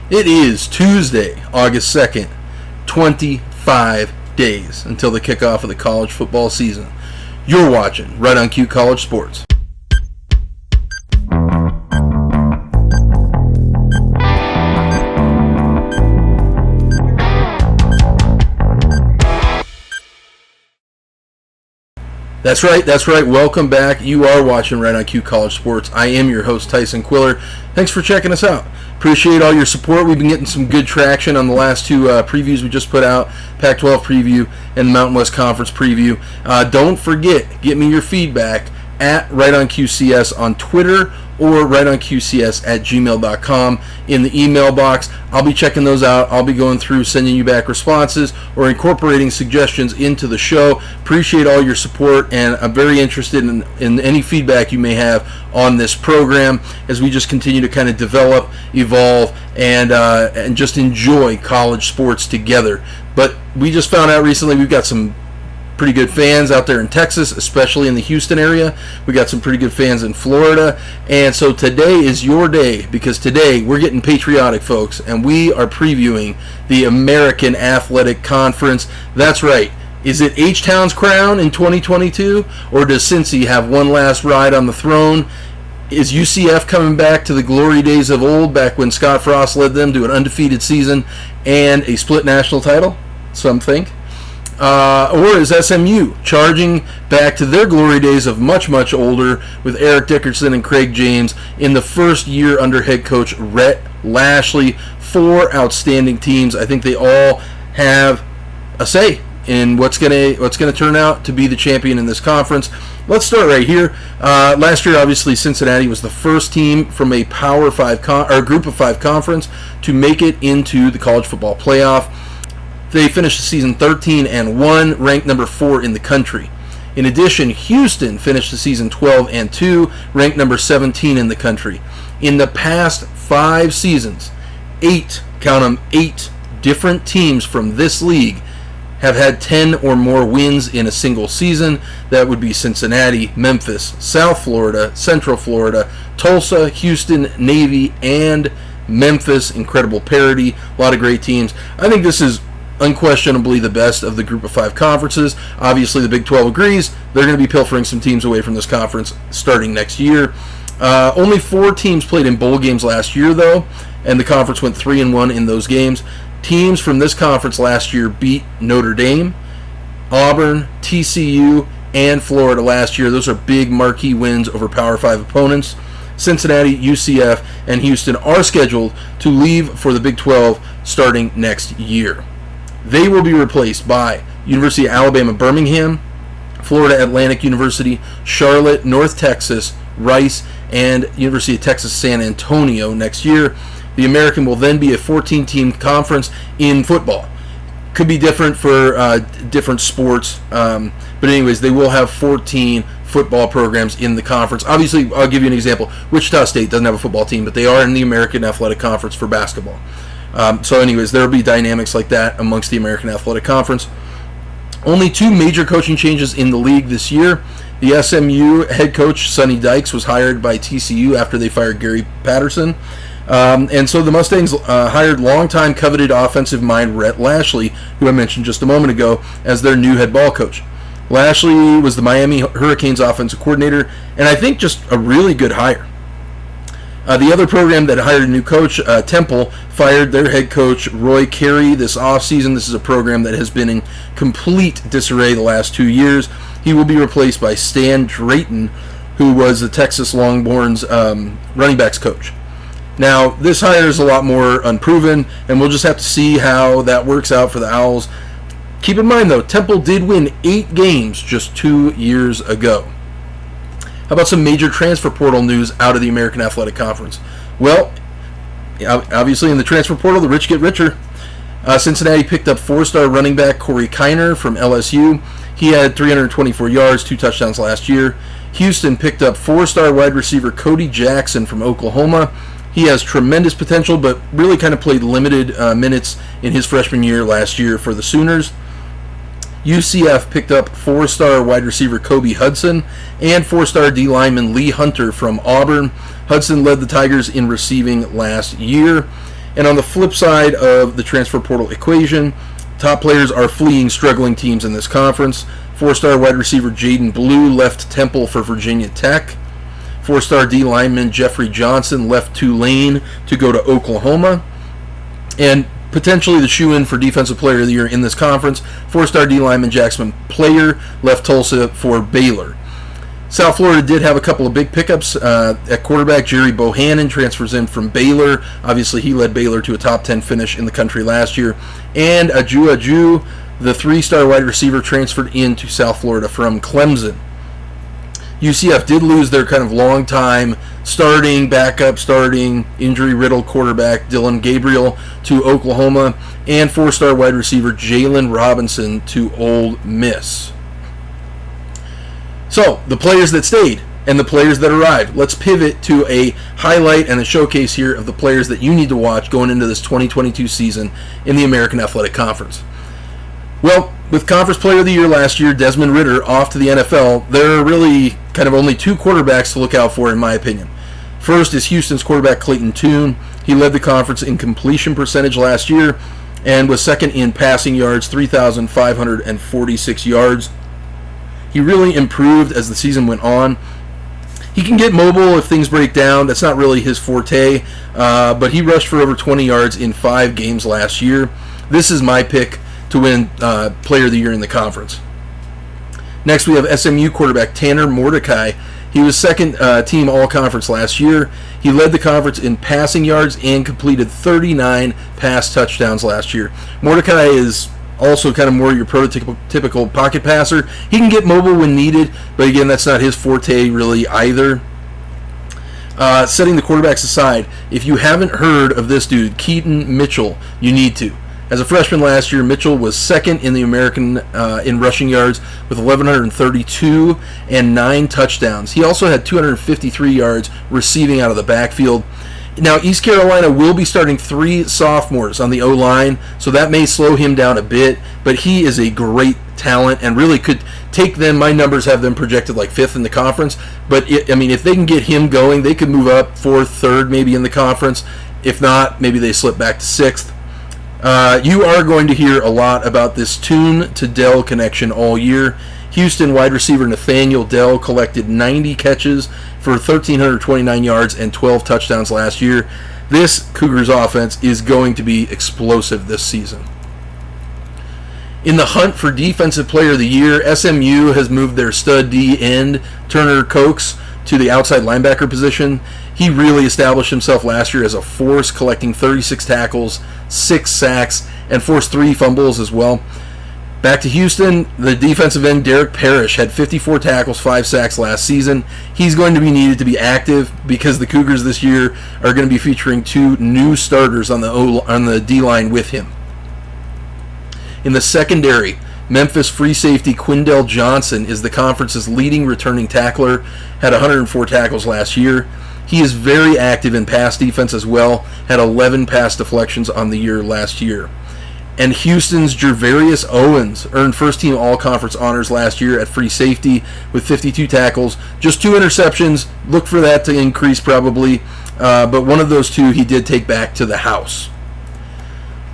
It is Tuesday, August 2nd, 25 days until the kickoff of the college football season. You're watching Right on Cue College Sports. That's right. Welcome back. You are watching Right on Cue College Sports. I am your host, Tyson Quiller. Thanks for checking us out. Appreciate all your support. We've been getting some good traction on the last two previews we just put out, Pac-12 preview and the Mountain West Conference preview. Don't forget, get me your feedback at RightOnQCS on Twitter or rightonqcs@gmail.com in the email box. I'll be checking those out. I'll be going through, sending you back responses or incorporating suggestions into the show. Appreciate all your support, and I'm very interested in any feedback you may have on this program as we just continue to kind of develop, evolve, and just enjoy college sports together. But we just found out recently we've got some pretty good fans out there in Texas, especially in the Houston area. We got some pretty good fans in Florida. And so today is your day, because today we're getting patriotic, folks, and we are previewing the American Athletic Conference. That's right. Is it H-Town's crown in 2022, or does Cincy have one last ride on the throne? Is UCF coming back to the glory days of old, back when Scott Frost led them to an undefeated season and a split national title? Some think. Or is SMU charging back to their glory days of much, much older, with Eric Dickerson and Craig James in the first year under head coach Rhett Lashley? Four outstanding teams. I think they all have a say in what's gonna turn out to be the champion in this conference. Let's start right here. Last year, obviously, Cincinnati was the first team from a Power 5 or Group of 5 conference to make it into the college football playoff. They finished the season 13-1, ranked number 4 in the country. In addition, Houston finished the season 12-2, ranked number 17 in the country. In the past 5 seasons, 8 different teams from this league have had 10 or more wins in a single season. That would be Cincinnati, Memphis, South Florida, Central Florida, Tulsa, Houston, Navy, and Memphis. Incredible parity. A lot of great teams. I think this is unquestionably the best of the Group of 5 conferences. Obviously, the Big 12 agrees. They're going to be pilfering some teams away from this conference starting next year. Only 4 teams played in bowl games last year, though, and the conference went 3-1 in those games. Teams from this conference last year beat Notre Dame, Auburn, TCU, and Florida last year. Those are big marquee wins over Power 5 opponents. Cincinnati, UCF, and Houston are scheduled to leave for the Big 12 starting next year. They will be replaced by University of Alabama, Birmingham, Florida Atlantic University, Charlotte, North Texas, Rice, and University of Texas San Antonio next year. The American will then be a 14-team conference in football. Could be different for different sports, but anyways, they will have 14 football programs in the conference. Obviously, I'll give you an example. Wichita State doesn't have a football team, but they are in the American Athletic Conference for basketball. So anyways, there will be dynamics like that amongst the American Athletic Conference. Only 2 major coaching changes in the league this year. The SMU head coach, Sonny Dykes, was hired by TCU after they fired Gary Patterson. And so the Mustangs hired longtime coveted offensive mind Rhett Lashley, who I mentioned just a moment ago, as their new head ball coach. Lashley was the Miami Hurricanes offensive coordinator, and I think just a really good hire. The other program that hired a new coach, Temple, fired their head coach, Roy Carey, this offseason. This is a program that has been in complete disarray the last 2 years. He will be replaced by Stan Drayton, who was the Texas Longhorns running backs coach. Now, this hire is a lot more unproven, and we'll just have to see how that works out for the Owls. Keep in mind, though, Temple did win 8 games just 2 years ago. How about some major transfer portal news out of the American Athletic Conference? Well, obviously in the transfer portal, the rich get richer. Cincinnati picked up 4-star running back Corey Kiner from LSU. He had 324 yards, 2 touchdowns last year. Houston picked up 4-star wide receiver Cody Jackson from Oklahoma. He has tremendous potential, but really kind of played limited minutes in his freshman year last year for the Sooners. UCF picked up 4-star wide receiver Kobe Hudson and 4-star D lineman Lee Hunter from Auburn. Hudson led the Tigers in receiving last year. And on the flip side of the transfer portal equation, top players are fleeing struggling teams in this conference. 4-star wide receiver Jaden Blue left Temple for Virginia Tech. 4-star D lineman Jeffrey Johnson left Tulane to go to Oklahoma. And potentially the shoe-in for Defensive Player of the Year in this conference, 4-star D lineman Jackson Player left Tulsa for Baylor. South Florida did have a couple of big pickups at quarterback. Jerry Bohannon transfers in from Baylor. Obviously, he led Baylor to a top 10 finish in the country last year. And Aju, the 3-star wide receiver, transferred into South Florida from Clemson. UCF did lose their kind of long-time backup starting, injury-riddled quarterback Dylan Gabriel to Oklahoma, and 4-star wide receiver Jalen Robinson to Ole Miss. So, the players that stayed and the players that arrived. Let's pivot to a highlight and a showcase here of the players that you need to watch going into this 2022 season in the American Athletic Conference. Well, with Conference Player of the Year last year, Desmond Ridder, off to the NFL, there are really kind of only 2 quarterbacks to look out for, in my opinion. First is Houston's quarterback Clayton Tune. He led the conference in completion percentage last year and was second in passing yards, 3,546 yards. He really improved as the season went on. He can get mobile if things break down. That's not really his forte, but he rushed for over 20 yards in 5 games last year. This is my pick to win Player of the Year in the conference. Next, we have SMU quarterback Tanner Mordecai. He was second team all-conference last year. He led the conference in passing yards and completed 39 pass touchdowns last year. Mordecai is also kind of more your prototypical pocket passer. He can get mobile when needed, but again, that's not his forte really either. Setting the quarterbacks aside, if you haven't heard of this dude, Keaton Mitchell, you need to. As a freshman last year, Mitchell was second in the American in rushing yards with 1,132 and 9 touchdowns. He also had 253 yards receiving out of the backfield. Now, East Carolina will be starting 3 sophomores on the O-line, so that may slow him down a bit, but he is a great talent and really could take them. My numbers have them projected like 5th in the conference, but if they can get him going, they could move up 4th, 3rd maybe in the conference. If not, maybe they slip back to 6th. You are going to hear a lot about this Tune to Dell connection all year. Houston wide receiver Nathaniel Dell collected 90 catches for 1,329 yards and 12 touchdowns last year. This Cougars offense is going to be explosive this season. In the hunt for Defensive Player of the Year, SMU has moved their stud D end, Turner Cokes, to the outside linebacker position. He really established himself last year as a force, collecting 36 tackles, 6 sacks, and forced 3 fumbles as well. Back to Houston, the defensive end Derek Parrish had 54 tackles, 5 sacks last season. He's going to be needed to be active because the Cougars this year are going to be featuring 2 new starters on the D-line with him. In the secondary, Memphis free safety Quindell Johnson is the conference's leading returning tackler, had 104 tackles last year. He is very active in pass defense as well, had 11 pass deflections on the year last year. And Houston's Jervarius Owens earned first-team all-conference honors last year at free safety with 52 tackles, just 2 interceptions. Look for that to increase probably, but one of those 2 he did take back to the house.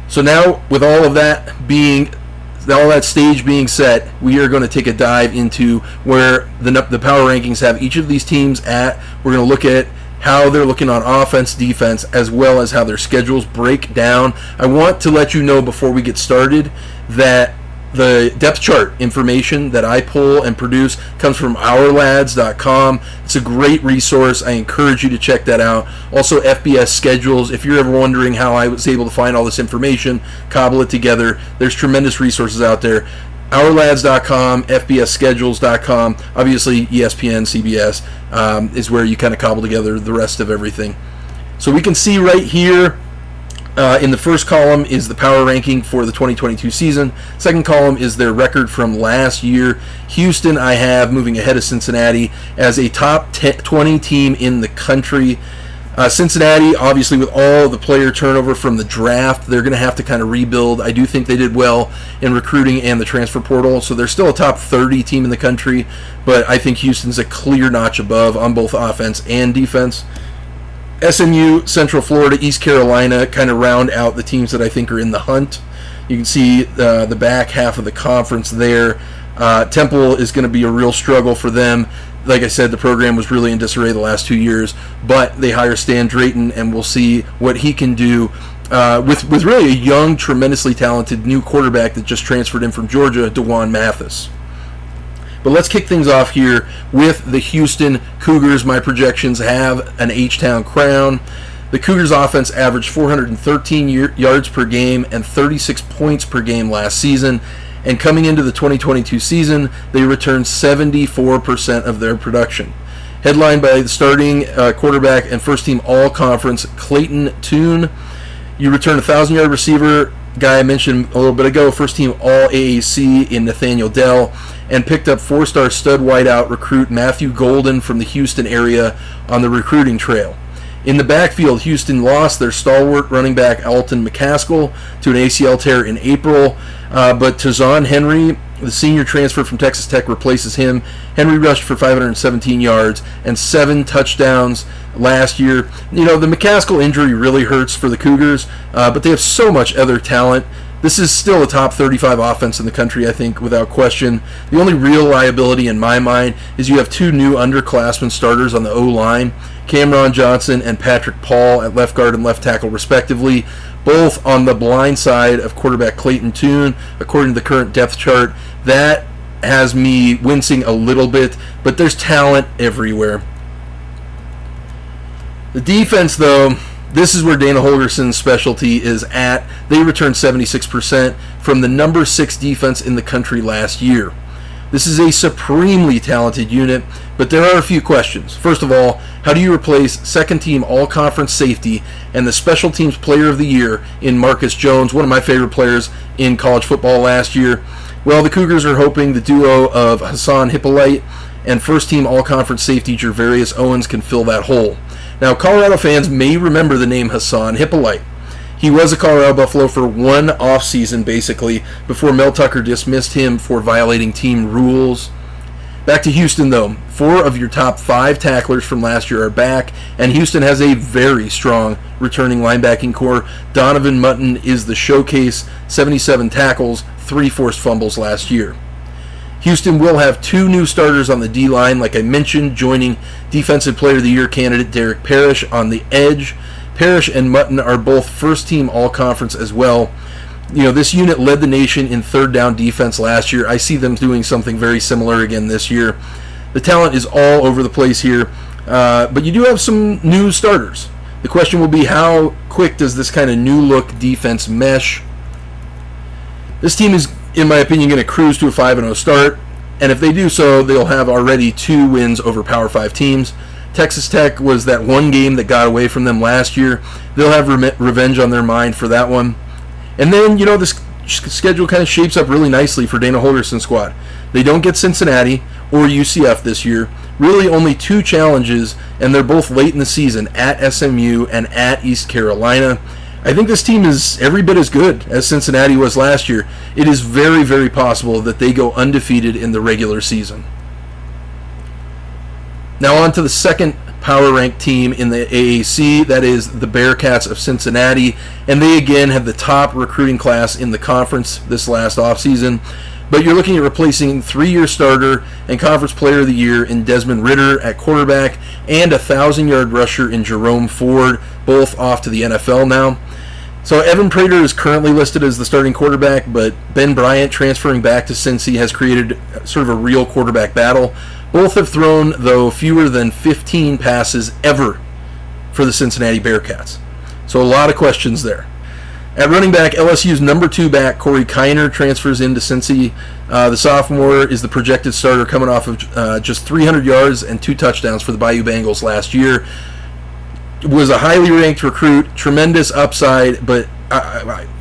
So now, with all that stage being set, we are going to take a dive into where the power rankings have each of these teams at. We're going to look at how they're looking on offense, defense, as well as how their schedules break down. I want to let you know before we get started that the depth chart information that I pull and produce comes from ourlads.com. It's a great resource. I encourage you to check that out. Also, FBS schedules. If you're ever wondering how I was able to find all this information, cobble it together, there's tremendous resources out there. Ourlads.com, FBSschedules.com, obviously ESPN, CBS is where you kind of cobble together the rest of everything. So we can see right here in the first column is the power ranking for the 2022 season. Second column is their record from last year. Houston I have moving ahead of Cincinnati as a top 20 team in the country. Cincinnati, obviously, with all the player turnover from the draft, they're going to have to kind of rebuild. I do think they did well in recruiting and the transfer portal, so they're still a top 30 team in the country, but I think Houston's a clear notch above on both offense and defense. SMU, Central Florida, East Carolina kind of round out the teams that I think are in the hunt. You can see the back half of the conference there. Temple is going to be a real struggle for them. Like I said, the program was really in disarray the last 2 years, but they hire Stan Drayton, and we'll see what he can do with really a young, tremendously talented new quarterback that just transferred in from Georgia, DeJuan Mathis. But let's kick things off here with the Houston Cougars. My projections have an H-Town crown. The Cougars offense averaged 413 yards per game and 36 points per game last season. And coming into the 2022 season, they returned 74% of their production. Headlined by the starting quarterback and first-team all-conference Clayton Tune. You return a 1,000-yard receiver, guy I mentioned a little bit ago, first-team all-AAC in Nathaniel Dell, and picked up 4-star stud wideout recruit Matthew Golden from the Houston area on the recruiting trail. In the backfield, Houston lost their stalwart running back Alton McCaskill to an ACL tear in April, but Tazon Henry, the senior transfer from Texas Tech, replaces him. Henry rushed for 517 yards and 7 touchdowns last year. You know, the McCaskill injury really hurts for the Cougars, but they have so much other talent. This is still a top 35 offense in the country, I think, without question. The only real liability in my mind is you have 2 new underclassmen starters on the O-line, Cameron Johnson and Patrick Paul at left guard and left tackle, respectively, both on the blind side of quarterback Clayton Tune, according to the current depth chart. That has me wincing a little bit, but there's talent everywhere. The defense, though, this is where Dana Holgerson's specialty is at. They returned 76% from the number 6 defense in the country last year. This is a supremely talented unit, but there are a few questions. First of all, how do you replace second-team all-conference safety and the special teams player of the year in Marcus Jones, one of my favorite players in college football last year? Well, the Cougars are hoping the duo of Hassan Hippolyte and first-team all-conference safety Gervarius Owens can fill that hole. Now, Colorado fans may remember the name Hassan Hippolyte. He was a Colorado Buffalo for one offseason, basically, before Mel Tucker dismissed him for violating team rules. Back to Houston, though. 4 of your top 5 tacklers from last year are back, and Houston has a very strong returning linebacking core. Donovan Mutton is the showcase, 77 tackles, 3 forced fumbles last year. Houston will have 2 new starters on the D-line, like I mentioned, joining Defensive Player of the Year candidate Derek Parrish on the edge. Parrish and Mutton are both first-team all-conference as well. You know, this unit led the nation in third down defense last year. I see them doing something very similar again this year. The talent is all over the place here, but you do have some new starters. The question will be, how quick does this kind of new-look defense mesh? This team is, in my opinion, going to cruise to a 5-0 start, and if they do so, they'll have already 2 wins over Power 5 teams. Texas Tech was that one game that got away from them last year. They'll have revenge on their mind for that one. And then, you know, this schedule kind of shapes up really nicely for Dana Holgerson's squad. They don't get Cincinnati or UCF this year. Really only 2 challenges, and they're both late in the season, at SMU and at East Carolina. I think this team is every bit as good as Cincinnati was last year. It is very, very possible that they go undefeated in the regular season. Now on to the second power-ranked team in the AAC, that is the Bearcats of Cincinnati, and they again have the top recruiting class in the conference this last offseason. But you're looking at replacing 3-year starter and conference player of the year in Desmond Ridder at quarterback and a 1,000-yard rusher in Jerome Ford, both off to the NFL now. So Evan Prater is currently listed as the starting quarterback, but Ben Bryant transferring back to Cincy has created sort of a real quarterback battle. Both have thrown, though, fewer than 15 passes ever for the Cincinnati Bearcats. So a lot of questions there. At running back, LSU's number 2 back, Corey Kiner, transfers into Cincy. The sophomore is the projected starter, coming off of just 300 yards and 2 touchdowns for the Bayou Bengals last year. Was a highly ranked recruit, tremendous upside, but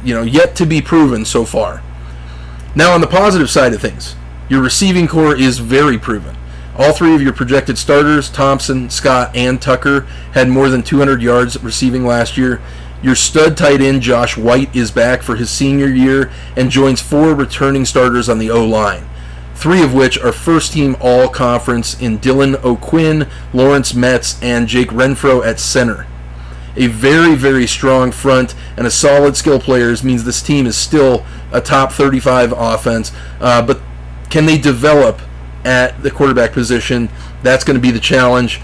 yet to be proven so far. Now on the positive side of things, your receiving core is very proven. All 3 of your projected starters, Thompson, Scott, and Tucker, had more than 200 yards receiving last year. Your stud tight end, Josh White, is back for his senior year and joins 4 returning starters on the O-line, 3 of which are first-team all-conference in Dylan O'Quinn, Lawrence Metz, and Jake Renfro at center. A very, very strong front and a solid skill players means this team is still a top 35 offense. But can they develop at the quarterback position? That's going to be the challenge.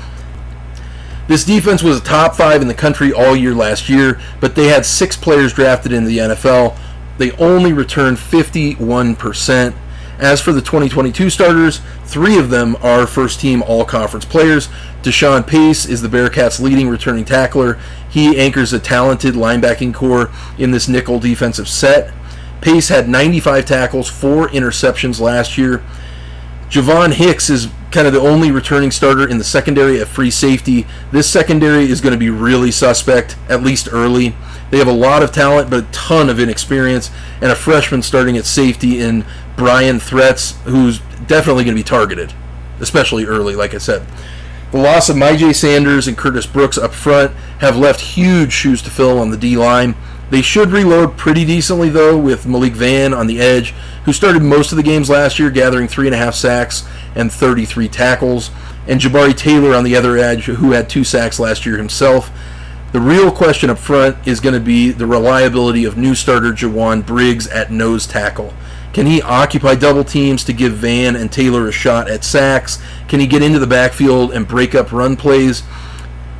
This defense was a top 5 in the country all year last year, but they had 6 players drafted into the NFL. They only returned 51%. As for the 2022 starters, 3 of them are first-team all-conference players. Deshaun Pace is the Bearcats' leading returning tackler. He anchors a talented linebacking core in this nickel defensive set. Pace had 95 tackles, 4 interceptions last year. Javon Hicks is kind of the only returning starter in the secondary at free safety. This secondary is going to be really suspect, at least early. They have a lot of talent, but a ton of inexperience, and a freshman starting at safety in Brian Threats, who's definitely going to be targeted, especially early, like I said. The loss of Myjay Sanders and Curtis Brooks up front have left huge shoes to fill on the D-line. They should reload pretty decently, though, with Malik Vann on the edge, who started most of the games last year, gathering 3.5 sacks and 33 tackles, and Jabari Taylor on the other edge, who had 2 sacks last year himself. The real question up front is going to be the reliability of new starter Jawan Briggs at nose tackle. Can he occupy double teams to give Vann and Taylor a shot at sacks? Can he get into the backfield and break up run plays?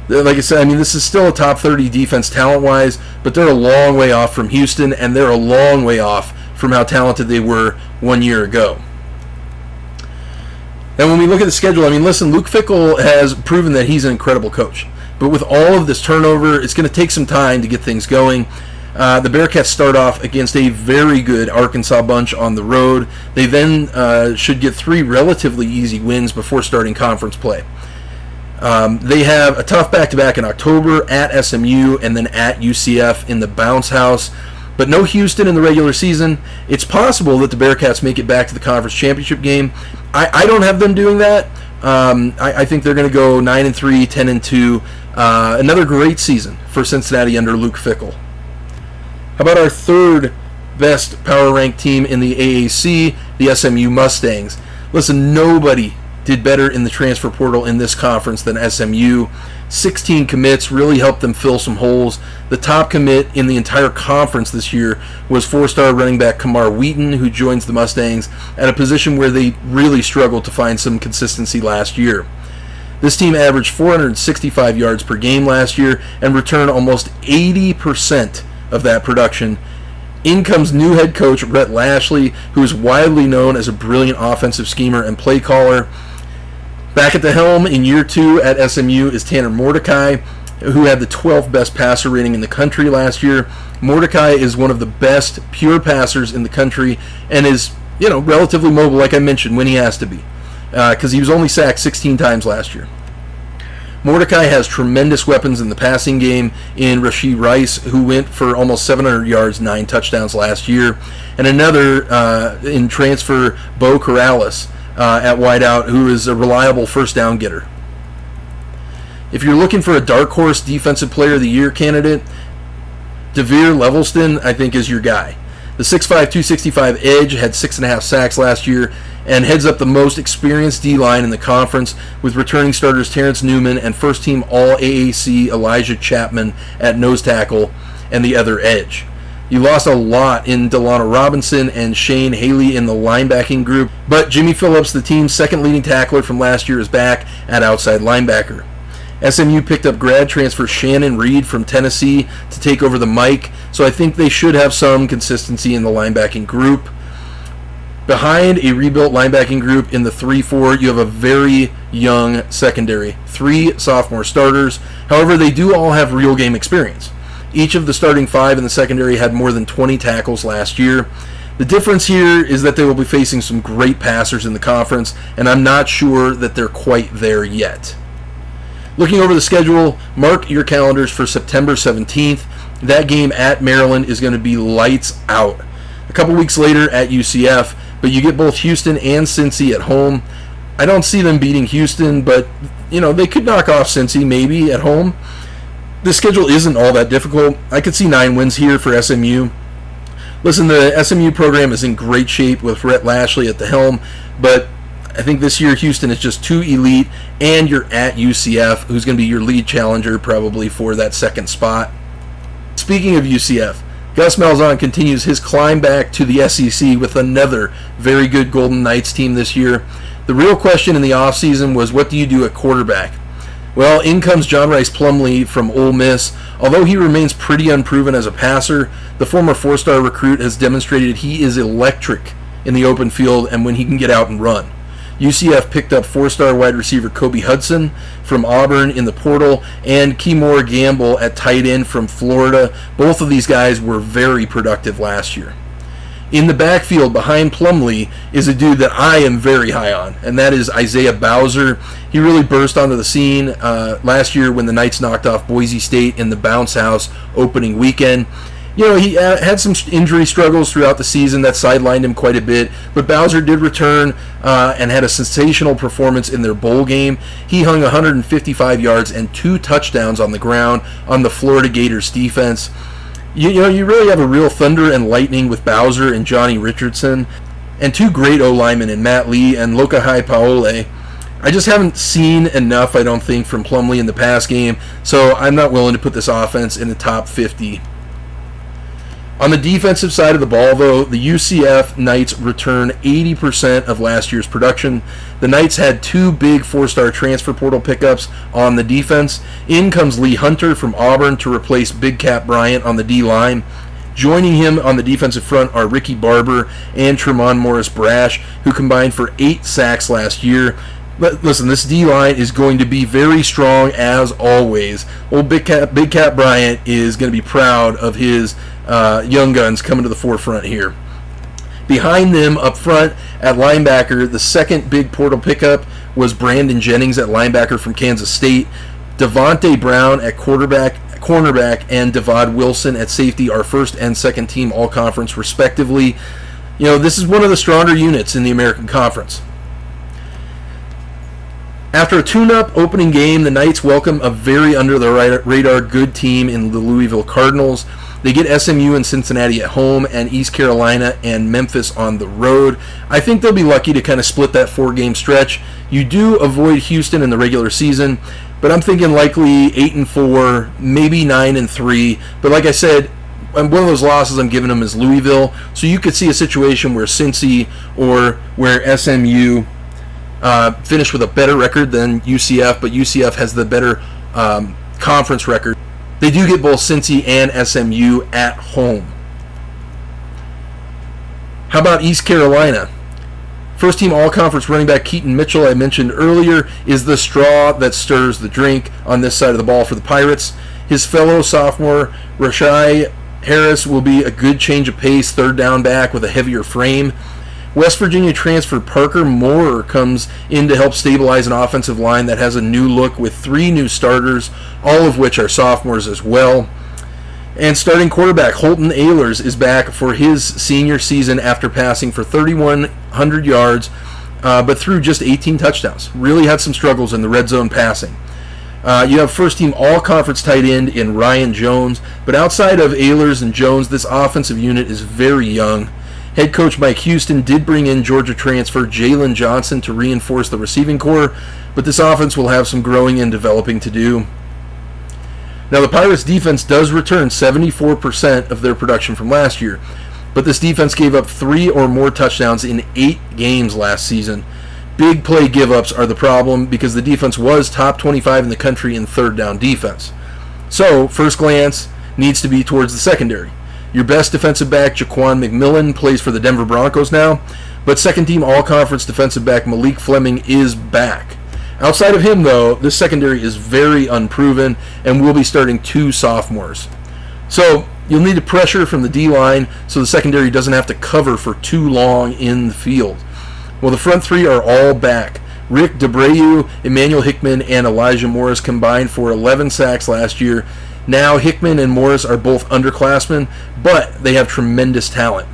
Like I said, I mean, this is still a top 30 defense talent-wise, but they're a long way off from Houston, and they're a long way off from how talented they were 1 year ago. And when we look at the schedule, I mean, listen, Luke Fickell has proven that he's an incredible coach. But with all of this turnover, it's going to take some time to get things going. The Bearcats start off against a very good Arkansas bunch on the road. They then should get 3 relatively easy wins before starting conference play. They have a tough back-to-back in October at SMU and then at UCF in the Bounce House. But no Houston in the regular season. It's possible that the Bearcats make it back to the conference championship game. I don't have them doing that. I think they're going to go 9-3, 10-2. Another great season for Cincinnati under Luke Fickell. How about our third best power ranked team in the AAC, the SMU Mustangs? Listen, nobody did better in the transfer portal in this conference than SMU. 16 commits really helped them fill some holes. The top commit in the entire conference this year was 4-star running back Kamar Wheaton, who joins the Mustangs at a position where they really struggled to find some consistency last year. This team averaged 465 yards per game last year and returned almost 80% of that production. In comes new head coach Rhett Lashley, who is widely known as a brilliant offensive schemer and play caller. Back at the helm in year 2 at SMU is Tanner Mordecai, who had the 12th best passer rating in the country last year. Mordecai is one of the best pure passers in the country and is, relatively mobile, like I mentioned, when he has to be, because he was only sacked 16 times last year. Mordecai has tremendous weapons in the passing game in Rashee Rice, who went for almost 700 yards, 9 touchdowns last year, and another in transfer, Bo Corrales, at wideout, who is a reliable first down getter. If you're looking for a dark horse defensive player of the year candidate, Devere Levelston, I think, is your guy. The 6'5", 265 edge had 6.5 sacks last year and heads up the most experienced D-line in the conference with returning starters Terrence Newman and first-team All-AAC Elijah Chapman at nose tackle and the other edge. You lost a lot in Delano Robinson and Shane Haley in the linebacking group, but Jimmy Phillips, the team's second leading tackler from last year, is back at outside linebacker. SMU picked up grad transfer Shannon Reed from Tennessee to take over the mic, so I think they should have some consistency in the linebacking group. Behind a rebuilt linebacking group in the 3-4, you have a very young secondary, 3 sophomore starters. However, they do all have real game experience. Each of the starting 5 in the secondary had more than 20 tackles last year. The difference here is that they will be facing some great passers in the conference, and I'm not sure that they're quite there yet. Looking over the schedule, mark your calendars for September 17th. That game at Maryland is going to be lights out. A couple weeks later at UCF, but you get both Houston and Cincy at home. I don't see them beating Houston, but they could knock off Cincy maybe at home. The schedule isn't all that difficult. I could see 9 wins here for SMU. Listen, the SMU program is in great shape with Rhett Lashley at the helm, but I think this year Houston is just too elite, and you're at UCF, who's going to be your lead challenger probably for that second spot. Speaking of UCF, Gus Malzahn continues his climb back to the SEC with another very good Golden Knights team this year. The real question in the offseason was, what do you do at quarterback? Well, in comes John Rice Plumlee from Ole Miss. Although he remains pretty unproven as a passer, the former four-star recruit has demonstrated he is electric in the open field and when he can get out and run. UCF picked up four-star wide receiver Kobe Hudson from Auburn in the portal and Keymore Gamble at tight end from Florida. Both of these guys were very productive last year. In the backfield behind Plumlee is a dude that I am very high on, and that is Isaiah Bowser. He really burst onto the scene last year when the Knights knocked off Boise State in the Bounce House opening weekend. You know, he had some injury struggles throughout the season that sidelined him quite a bit, but Bowser did return and had a sensational performance in their bowl game. He hung 155 yards and 2 touchdowns on the ground on the Florida Gators defense. You know, you really have a real thunder and lightning with Bowser and Johnny Richardson, and 2 great O-linemen in Matt Lee and Lokahai Paole. I just haven't seen enough, I don't think, from Plumlee in the pass game, so I'm not willing to put this offense in the top 50. On the defensive side of the ball, though, the UCF Knights return 80% of last year's production. The Knights had 2 big 4-star transfer portal pickups on the defense. In comes Lee Hunter from Auburn to replace Big Cat Bryant on the D-line. Joining him on the defensive front are Ricky Barber and Tremont Morris-Brash, who combined for 8 sacks last year. But listen, this D-line is going to be very strong as always. Old Big Cat Bryant is going to be proud of his young guns coming to the forefront here. Behind them up front at linebacker, the second big portal pickup was Brandon Jennings at linebacker from Kansas State. Devontae Brown at cornerback, and Devod Wilson at safety are first and second team all-conference respectively. You know, this is one of the stronger units in the American Conference. After a tune-up opening game, the Knights welcome a very under-the-radar good team in the Louisville Cardinals. They get SMU and Cincinnati at home and East Carolina and Memphis on the road. I think they'll be lucky to kind of split that 4-game stretch. You do avoid Houston in the regular season, but I'm thinking likely 8-4, maybe 9-3. But like I said, one of those losses I'm giving them is Louisville. So you could see a situation where Cincy or where SMU finished with a better record than UCF, but UCF has the better conference record. They do get both Cincy and SMU at home. How about East Carolina? First team all-conference running back Keaton Mitchell, I mentioned earlier, is the straw that stirs the drink on this side of the ball for the Pirates. His fellow sophomore Rashai Harris will be a good change of pace, third down back with a heavier frame. West Virginia transfer Parker Moore comes in to help stabilize an offensive line that has a new look with 3 new starters, all of which are sophomores as well. And starting quarterback Holton Ahlers is back for his senior season after passing for 3,100 yards, but threw just 18 touchdowns. Really had some struggles in the red zone passing. You have first-team all-conference tight end in Ryan Jones, but outside of Ahlers and Jones, this offensive unit is very young. Head coach Mike Houston did bring in Georgia transfer Jalen Johnson to reinforce the receiving corps, but this offense will have some growing and developing to do. Now, the Pirates' defense does return 74% of their production from last year, but this defense gave up 3 or more touchdowns in 8 games last season. Big play give-ups are the problem because the defense was top 25 in the country in third down defense. So, first glance needs to be towards the secondary. Your best defensive back, Jaquan McMillan, plays for the Denver Broncos now, but second-team all-conference defensive back Malik Fleming is back. Outside of him, though, this secondary is very unproven and will be starting 2 sophomores. So you'll need to pressure from the D-line so the secondary doesn't have to cover for too long in the field. Well, the front 3 are all back. Rick DeBreu, Emmanuel Hickman, and Elijah Morris combined for 11 sacks last year. Now Hickman and Morris are both underclassmen, but they have tremendous talent.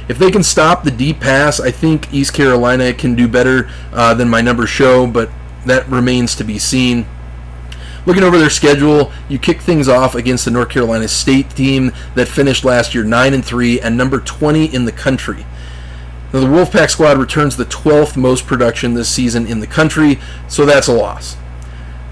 If they can stop the deep pass, I think East Carolina can do better than my numbers show, but that remains to be seen. Looking over their schedule, you kick things off against the North Carolina State team that finished last year 9-3 and number 20 in the country. Now, the Wolfpack squad returns the 12th most production this season in the country, so that's a loss.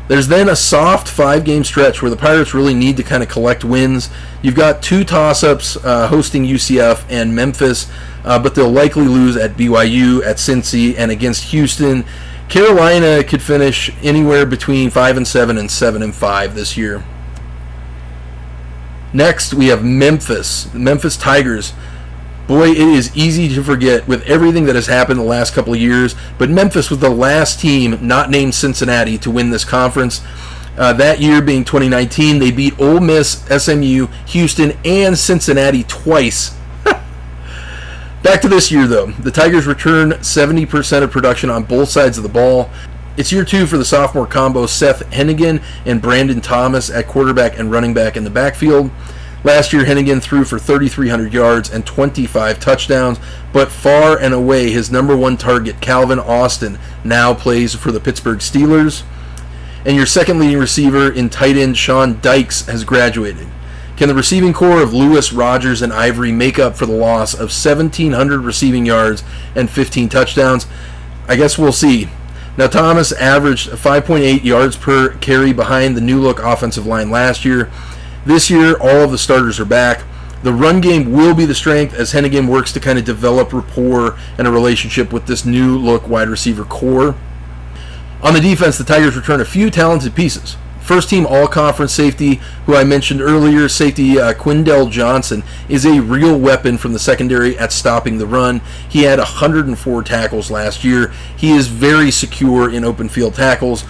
There's then a soft 5-game stretch where the Pirates really need to kind of collect wins. You've got 2 toss-ups hosting UCF and Memphis, but they'll likely lose at BYU, at Cincy, and against Houston. Carolina could finish anywhere between 5-7 and 7-5 this year. Next, we have Memphis. The Memphis Tigers. Boy, it is easy to forget with everything that has happened the last couple of years, but Memphis was the last team not named Cincinnati to win this conference. That year being 2019, they beat Ole Miss, SMU, Houston, and Cincinnati twice. Back to this year, though. The Tigers return 70% of production on both sides of the ball. It's year 2 for the sophomore combo Seth Hennigan and Brandon Thomas at quarterback and running back in the backfield. Last year, Hennigan threw for 3,300 yards and 25 touchdowns, but far and away his number 1 target, Calvin Austin, now plays for the Pittsburgh Steelers. And your second leading receiver in tight end Sean Dykes has graduated. Can the receiving core of Lewis, Rogers, and Ivory make up for the loss of 1,700 receiving yards and 15 touchdowns? I guess we'll see. Now, Thomas averaged 5.8 yards per carry behind the new-look offensive line last year. This year, all of the starters are back. The run game will be the strength as Hennigan works to kind of develop rapport and a relationship with this new-look wide receiver core. On the defense, the Tigers return a few talented pieces. First-team all-conference safety, who I mentioned earlier, safety Quindell Johnson, is a real weapon from the secondary at stopping the run. He had 104 tackles last year. He is very secure in open field tackles.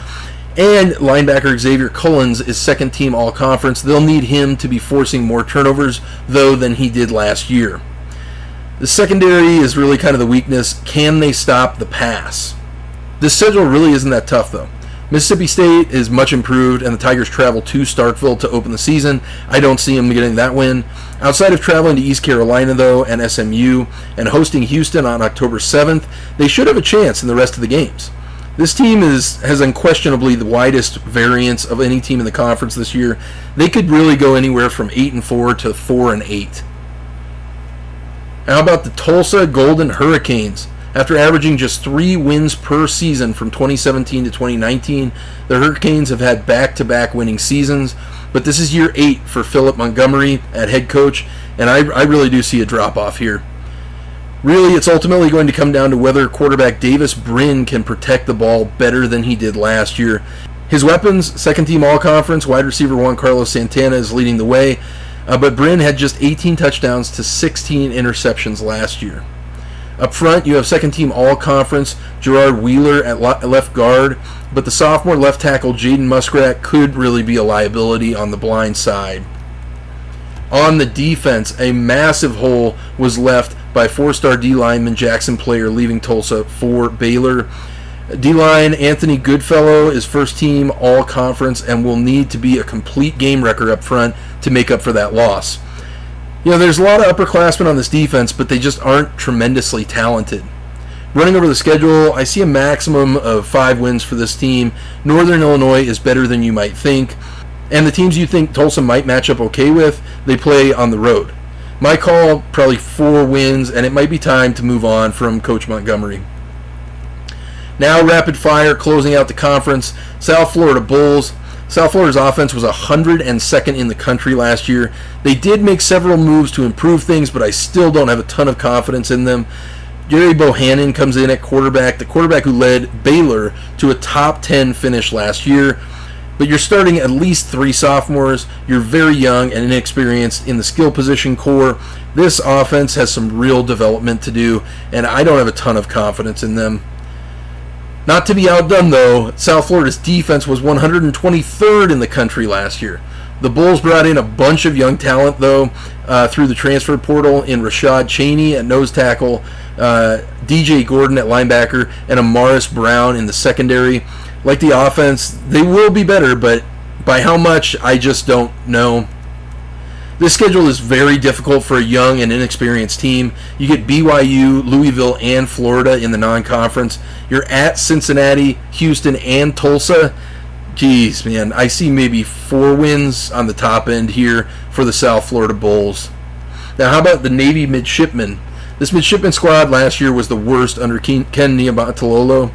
And linebacker Xavier Cullens is second-team all-conference. They'll need him to be forcing more turnovers, though, than he did last year. The secondary is really kind of the weakness. Can they stop the pass? This schedule really isn't that tough, though. Mississippi State is much improved, and the Tigers travel to Starkville to open the season. I don't see them getting that win. Outside of traveling to East Carolina, though, and SMU, and hosting Houston on October 7th, they should have a chance in the rest of the games. This team has unquestionably the widest variance of any team in the conference this year. They could really go anywhere from 8-4 to 4-8. How about the Tulsa Golden Hurricanes? After averaging just 3 wins per season from 2017 to 2019, the Hurricanes have had back-to-back winning seasons, but this is year 8 for Philip Montgomery at head coach, and I really do see a drop-off here. Really, it's ultimately going to come down to whether quarterback Davis Brin can protect the ball better than he did last year. His weapons, second-team all-conference, wide receiver Juan Carlos Santana is leading the way, but Brin had just 18 touchdowns to 16 interceptions last year. Up front, you have second-team all-conference Gerard Wheeler at left guard, but the sophomore left tackle Jaden Muskrat could really be a liability on the blind side. On the defense, a massive hole was left by 4-star D-lineman Jackson Player leaving Tulsa for Baylor. D-line Anthony Goodfellow is first-team all-conference and will need to be a complete game wrecker up front to make up for that loss. You know, there's a lot of upperclassmen on this defense, but they just aren't tremendously talented. Running over the schedule, I see a maximum of 5 wins for this team. Northern Illinois is better than you might think. And the teams you think Tulsa might match up okay with, they play on the road. My call, probably 4 wins, and it might be time to move on from Coach Montgomery. Now, rapid fire, closing out the conference. South Florida Bulls. South Florida's offense was 102nd in the country last year. They did make several moves to improve things, but I still don't have a ton of confidence in them. Gary Bohannon comes in at quarterback, the quarterback who led Baylor to a top 10 finish last year. But you're starting at least 3 sophomores. You're very young and inexperienced in the skill position core. This offense has some real development to do, and I don't have a ton of confidence in them. Not to be outdone, though, South Florida's defense was 123rd in the country last year. The Bulls brought in a bunch of young talent, though, through the transfer portal in Rashad Cheney at nose tackle, DJ Gordon at linebacker, and Amaris Brown in the secondary. Like the offense, they will be better, but by how much, I just don't know. This schedule is very difficult for a young and inexperienced team. You get BYU, Louisville, and Florida in the non-conference. You're at Cincinnati, Houston, and Tulsa. Geez, man, I see maybe 4 wins on the top end here for the South Florida Bulls. Now, how about the Navy Midshipmen? This midshipman squad last year was the worst under Ken Niumatalolo.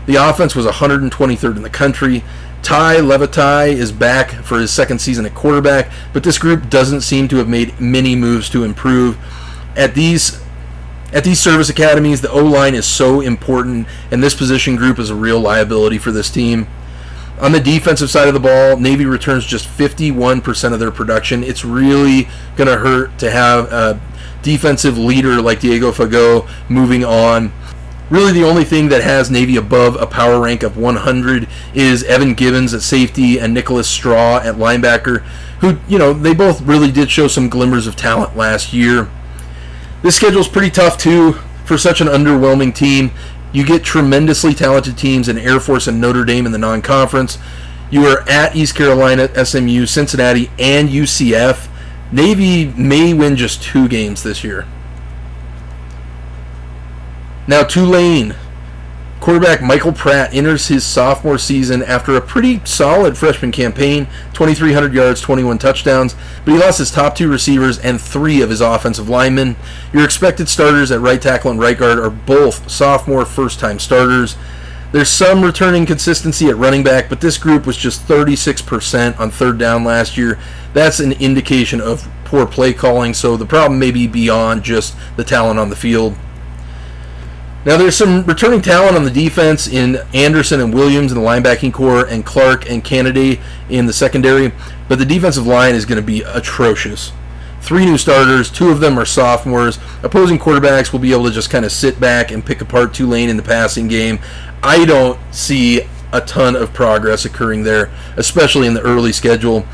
The offense was 123rd in the country. Ty Levitai is back for his second season at quarterback, but this group doesn't seem to have made many moves to improve. At these service academies, the O-line is so important, and this position group is a real liability for this team. On the defensive side of the ball, Navy returns just 51% of their production. It's really going to hurt to have a defensive leader like Diego Fagot moving on. Really, the only thing that has Navy above a power rank of 100 is Evan Gibbons at safety and Nicholas Straw at linebacker, who, they both really did show some glimmers of talent last year. This schedule's pretty tough, too, for such an underwhelming team. You get tremendously talented teams in Air Force and Notre Dame in the non-conference. You are at East Carolina, SMU, Cincinnati, and UCF. Navy may win just 2 games this year. Now, Tulane. Quarterback Michael Pratt enters his sophomore season after a pretty solid freshman campaign, 2,300 yards, 21 touchdowns, but he lost his top 2 receivers and 3 of his offensive linemen. Your expected starters at right tackle and right guard are both sophomore first-time starters. There's some returning consistency at running back, but this group was just 36% on third down last year. That's an indication of poor play calling, so the problem may be beyond just the talent on the field. Now, there's some returning talent on the defense in Anderson and Williams in the linebacking core and Clark and Kennedy in the secondary, but the defensive line is going to be atrocious. 3 new starters, 2 of them are sophomores. Opposing quarterbacks will be able to just kind of sit back and pick apart Tulane in the passing game. I don't see a ton of progress occurring there, especially in the early schedule.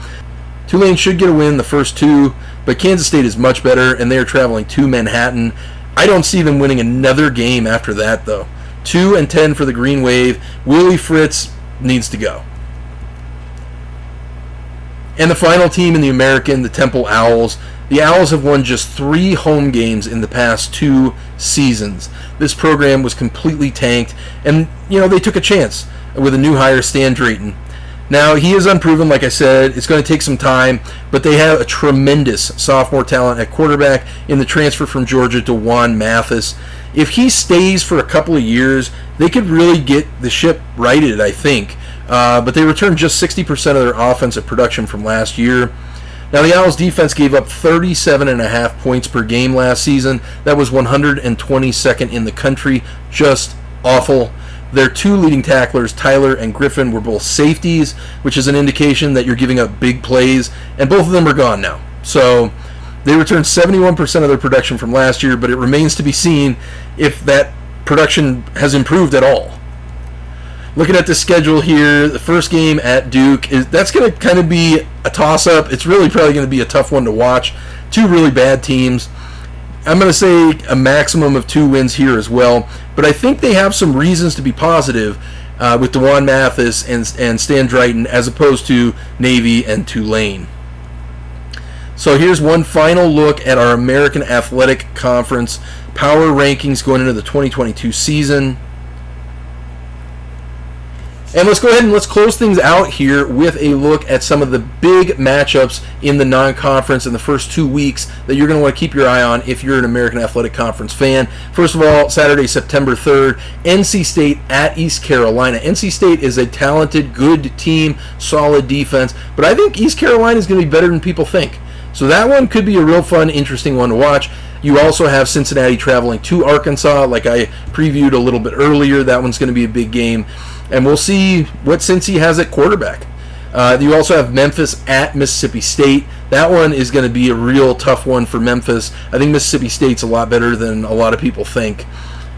Tulane should get a win the first 2, but Kansas State is much better, and they are traveling to Manhattan. I don't see them winning another game after that, though. 2-10 for the Green Wave. Willie Fritz needs to go. And the final team in the American, the Temple Owls. The Owls have won just 3 home games in the past 2 seasons. This program was completely tanked, and, they took a chance with a new hire, Stan Drayton. Now, he is unproven, like I said. It's going to take some time, but they have a tremendous sophomore talent at quarterback in the transfer from Georgia, DeJuan Mathis. If he stays for a couple of years, they could really get the ship righted, I think. But they returned just 60% of their offensive production from last year. Now, the Owls' defense gave up 37.5 points per game last season. That was 122nd in the country. Just awful. Their 2 leading tacklers, Tyler and Griffin, were both safeties, which is an indication that you're giving up big plays, and both of them are gone now. So they returned 71% of their production from last year, but it remains to be seen if that production has improved at all. Looking at the schedule here, the first game at Duke, that's going to kind of be a toss-up. It's really probably going to be a tough one to watch. 2 really bad teams. I'm going to say a maximum of 2 wins here as well, but I think they have some reasons to be positive with DeJuan Mathis and Stan Drayton as opposed to Navy and Tulane. So here's one final look at our American Athletic Conference power rankings going into the 2022 season. And let's go ahead and let's close things out here with a look at some of the big matchups in the non-conference in the first 2 weeks that you're going to want to keep your eye on if you're an American Athletic Conference fan. First of all, Saturday, September 3rd, NC State at East Carolina. NC State is a talented, good team, solid defense, but I think East Carolina is going to be better than people think. So that one could be a real fun, interesting one to watch. You also have Cincinnati traveling to Arkansas, like I previewed a little bit earlier. That one's going to be a big game. And we'll see what Cincy has at quarterback. You also have Memphis at Mississippi State. That one is going to be a real tough one for Memphis. I think Mississippi State's a lot better than a lot of people think.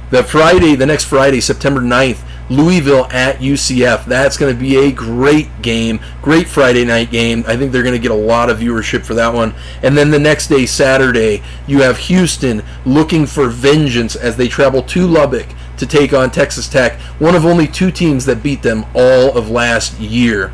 The next Friday, September 9th, Louisville at UCF. That's going to be a great game, great Friday night game. I think they're going to get a lot of viewership for that one. And then the next day, Saturday, you have Houston looking for vengeance as they travel to Lubbock to take on Texas Tech, one of only 2 teams that beat them all of last year.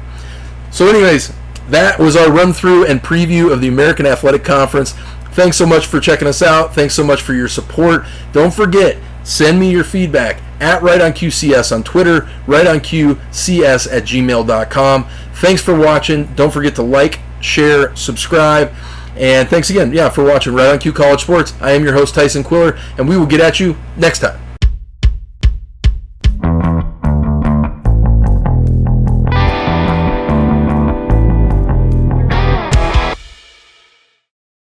So anyways, that was our run-through and preview of the American Athletic Conference. Thanks so much for checking us out. Thanks so much for your support. Don't forget, send me your feedback at RightOnQCS on Twitter, RightOnQCS@gmail.com. Thanks for watching. Don't forget to like, share, subscribe, And thanks again, for watching Right on Cue College Sports. I am your host, Tyson Quiller, and we will get at you next time.